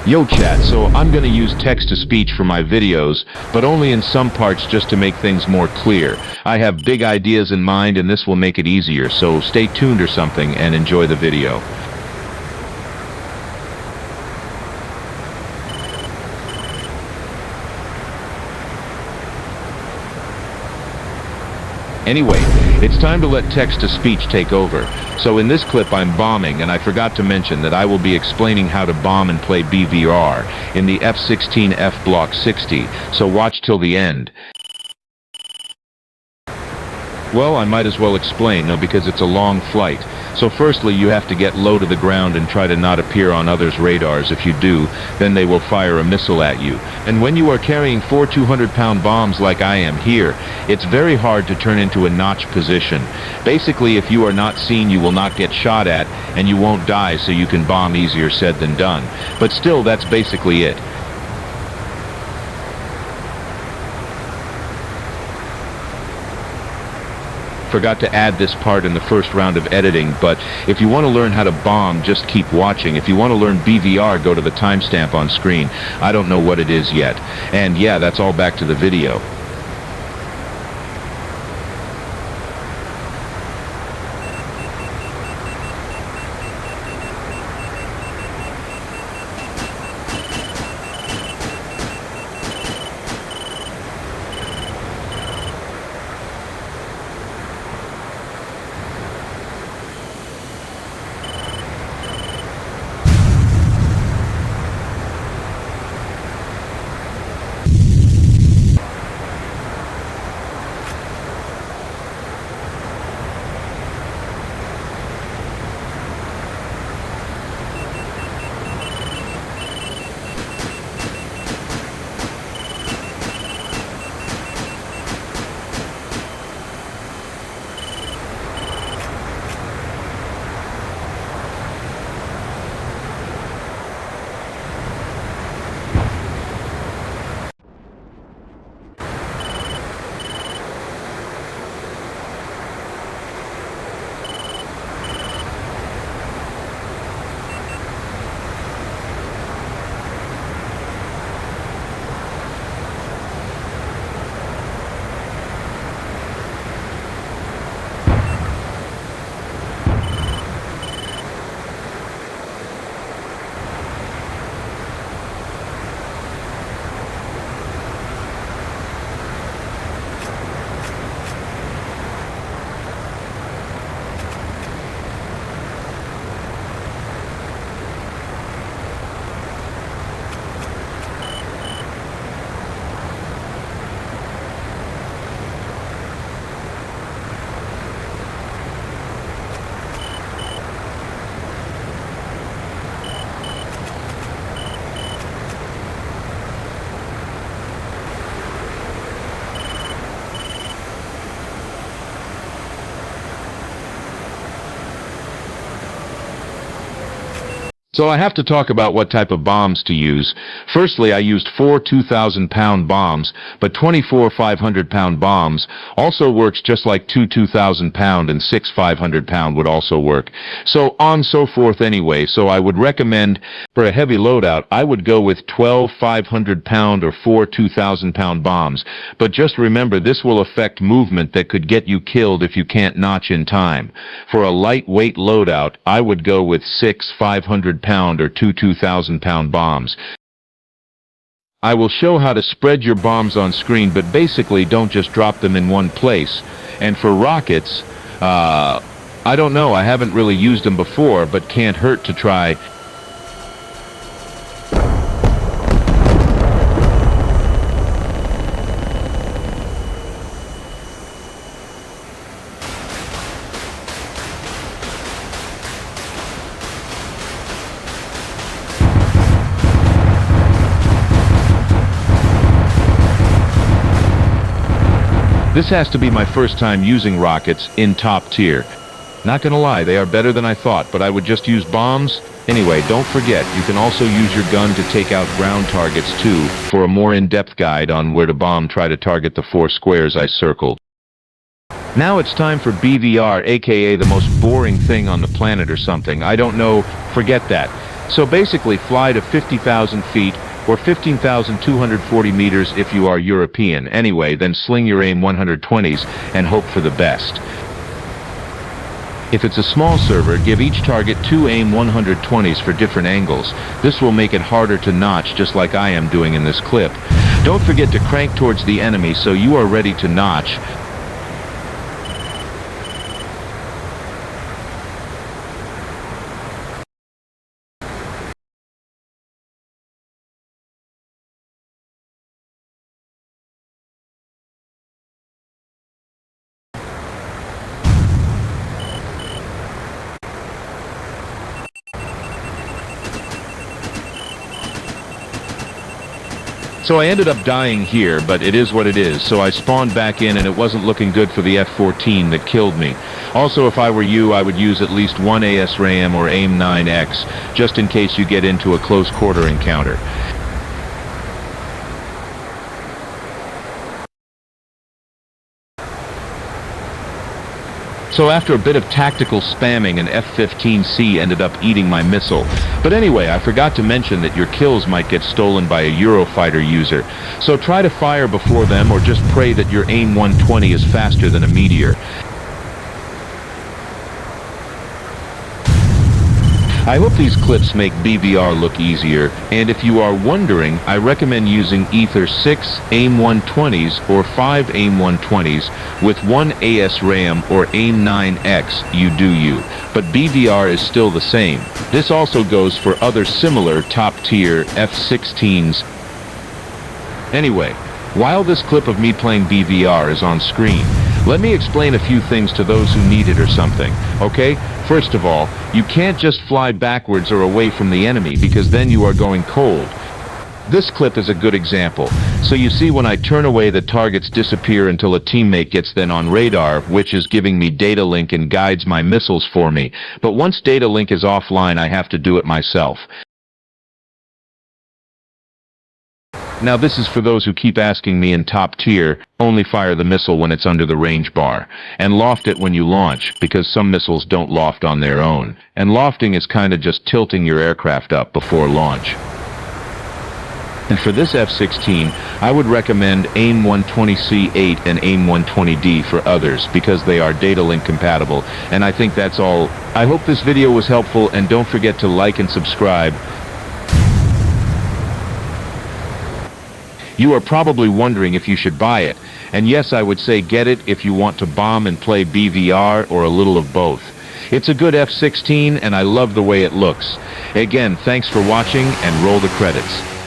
Yo chat, so I'm gonna use text-to-speech for my videos, but only in some parts just to make things more clear. I have big ideas in mind and this will make it easier, so stay tuned or something and enjoy the video. Anyway, it's time to let text-to-speech take over. So in this clip I'm bombing, and I forgot to mention that I will be explaining how to bomb and play BVR in the F-16F Block 60, so watch till the end. Well, I might as well explain, no, because it's a long flight. So firstly, you have to get low to the ground and try to not appear on others' radars. If you do, then they will fire a missile at you. And when you are carrying 4 200-pound bombs like I am here, it's very hard to turn into a notch position. Basically, if you are not seen, you will not get shot at, and you won't die, so you can bomb. Easier said than done. But still, that's basically it. Forgot to add this part in the first round of editing, but if you want to learn how to bomb, just keep watching. If you want to learn BVR, go to the timestamp on screen. I don't know what it is yet. And yeah, that's all back to the video. So I have to talk about what type of bombs to use. Firstly, I used 4 2,000-pound bombs, but 24 500-pound bombs also works just like 2 2,000-pound and 6 500-pound would also work. So on so forth anyway, so I would recommend for a heavy loadout, I would go with 12 500-pound or 4 2,000-pound bombs. But just remember, this will affect movement that could get you killed if you can't notch in time. For a lightweight loadout, I would go with 6 500-pound or 2 2,000-pound bombs. I will show how to spread your bombs on screen, but basically don't just drop them in one place. And for rockets, I don't know, I haven't really used them before, but can't hurt to try. This has to be my first time using rockets in top tier. Not gonna lie, they are better than I thought, but I would just use bombs. Anyway, don't forget, you can also use your gun to take out ground targets too. For a more in-depth guide on where to bomb, try to target the 4 squares I circled. Now it's time for BVR, aka the most boring thing on the planet or something. I don't know, forget that. So basically fly to 50,000 feet or 15,240 meters if you are European. Anyway, then sling your AIM 120s and hope for the best. If it's a small server, give each target 2 AIM 120s for different angles. This will make it harder to notch, just like I am doing in this clip. Don't forget to crank towards the enemy so you are ready to notch. So I ended up dying here, but it is what it is. So I spawned back in and it wasn't looking good for the F-14 that killed me. Also, if I were you, I would use at least one ASRAAM or AIM-9X, just in case you get into a close quarter encounter. So after a bit of tactical spamming, an F-15C ended up eating my missile. But anyway, I forgot to mention that your kills might get stolen by a Eurofighter user. So try to fire before them or just pray that your AIM 120 is faster than a meteor. I hope these clips make BVR look easier, and if you are wondering, I recommend using either 6 AIM 120s or 5 AIM 120s with 1 ASRAAM or AIM-9X. You do you. But BVR is still the same. This also goes for other similar top-tier F-16s. Anyway, while this clip of me playing BVR is on screen, let me explain a few things to those who need it or something, okay? First of all, you can't just fly backwards or away from the enemy because then you are going cold. This clip is a good example. So you see when I turn away, the targets disappear until a teammate gets then on radar, which is giving me data link and guides my missiles for me. But once data link is offline, I have to do it myself. Now this is for those who keep asking me in top tier, only fire the missile when it's under the range bar, and loft it when you launch, because some missiles don't loft on their own. And lofting is kinda just tilting your aircraft up before launch. And for this F-16, I would recommend AIM 120C8 and AIM 120D for others, because they are data link compatible, and I think that's all. I hope this video was helpful, and don't forget to like and subscribe. You are probably wondering if you should buy it, and yes, I would say get it if you want to bomb and play BVR or a little of both. It's a good F-16 and I love the way it looks. Again, thanks for watching and roll the credits.